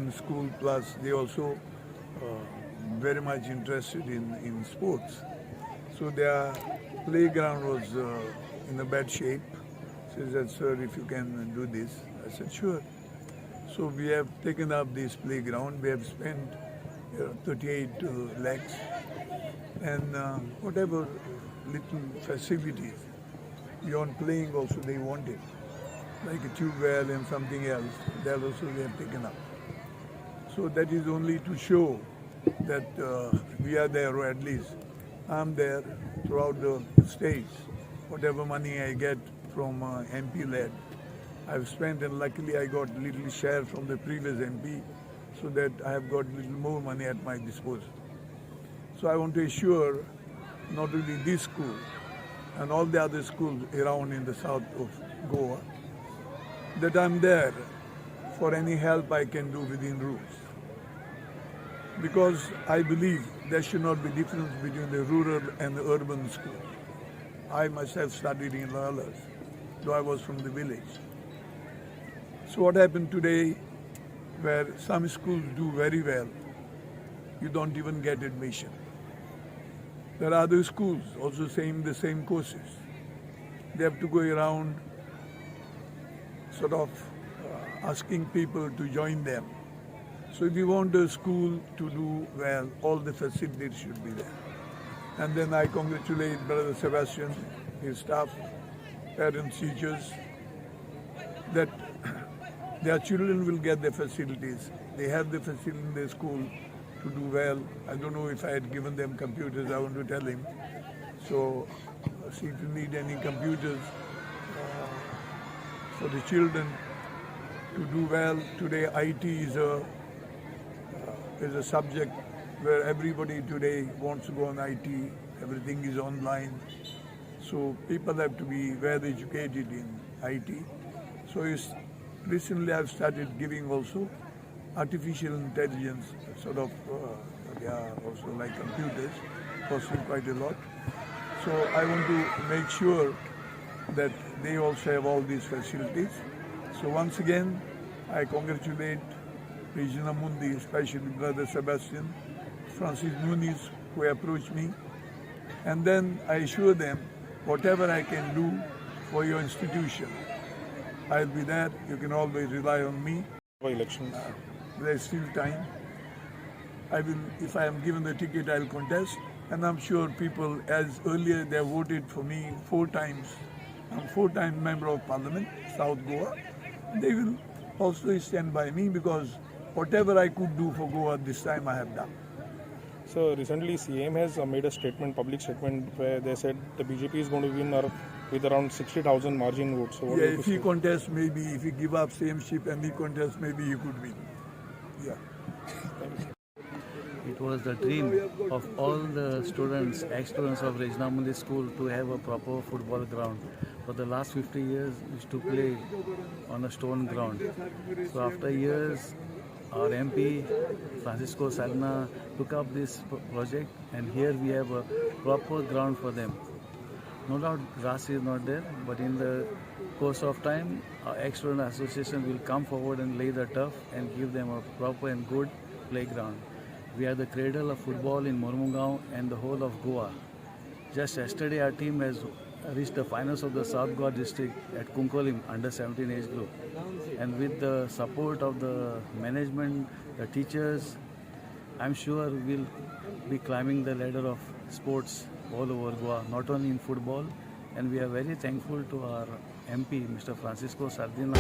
in school, plus they also very much interested in sports. So their playground was in a bad shape. She said, sir, if you can do this. I said, sure. So we have taken up this playground. We have spent 38 lakhs and whatever little facilities beyond playing also they wanted, like a tube well and something else, that also they have taken up. So that is only to show that we are there, or at least I'm there throughout the states. Whatever money I get from MP-led, I've spent, and luckily I got little share from the previous MP, so that I have got little more money at my disposal. So I want to assure not only this school and all the other schools around in the south of Goa that I'm there for any help I can do within rules. Because I believe there should not be difference between the rural and the urban school. I myself studied in Lalas, though I was from the village. So what happened today, where some schools do very well, you don't even get admission. There are other schools also saying the same courses. They have to go around sort of asking people to join them. So if you want a school to do well, all the facilities should be there. And then I congratulate Brother Sebastian, his staff, parents, teachers, that their children will get the facilities. They have the facility in their school to do well. I don't know if I had given them computers, I want to tell him. So see if you need any computers for the children to do well. Today IT is a subject where everybody today wants to go on IT. Everything is online. So people have to be well educated in IT. So recently I've started giving also artificial intelligence, sort of, they are also like computers, costing quite a lot. So I want to make sure that they also have all these facilities. So once again, I congratulate Regina Mundi, especially Brother Sebastian, Francis Muniz, who approached me. And then I assure them, whatever I can do for your institution, I'll be there. You can always rely on me. Elections. There's still time. I will, if I am given the ticket, I'll contest. And I'm sure people, as earlier they voted for me 4 times. I'm 4-time member of Parliament, South Goa. They will also stand by me because whatever I could do for Goa this time I have done. So recently CM has made a statement, public statement, where they said the BJP is going to win with around 60,000 margin votes. So Yeah, if he contests, maybe if he give up same ship and he contests, maybe he could win. Yeah. It was the dream of all the students, ex-students of Regina Mundi School to have a proper football ground. For the last 50 years, we used to play on a stone ground. So after years, our MP, Francisco Sardinha, took up this project, and here we have a proper ground for them. No doubt grass is not there, but in the course of time, our ex-student association will come forward and lay the turf and give them a proper and good playground. We are the cradle of football in Mormugao and the whole of Goa. Just yesterday, our team has reached the finals of the South Goa district at KONKANI under 17 age group. And with the support of the management, the teachers, I'm sure we'll be climbing the ladder of sports all over Goa, not only in football. And we are very thankful to our MP, Mr. Francisco Sardinha.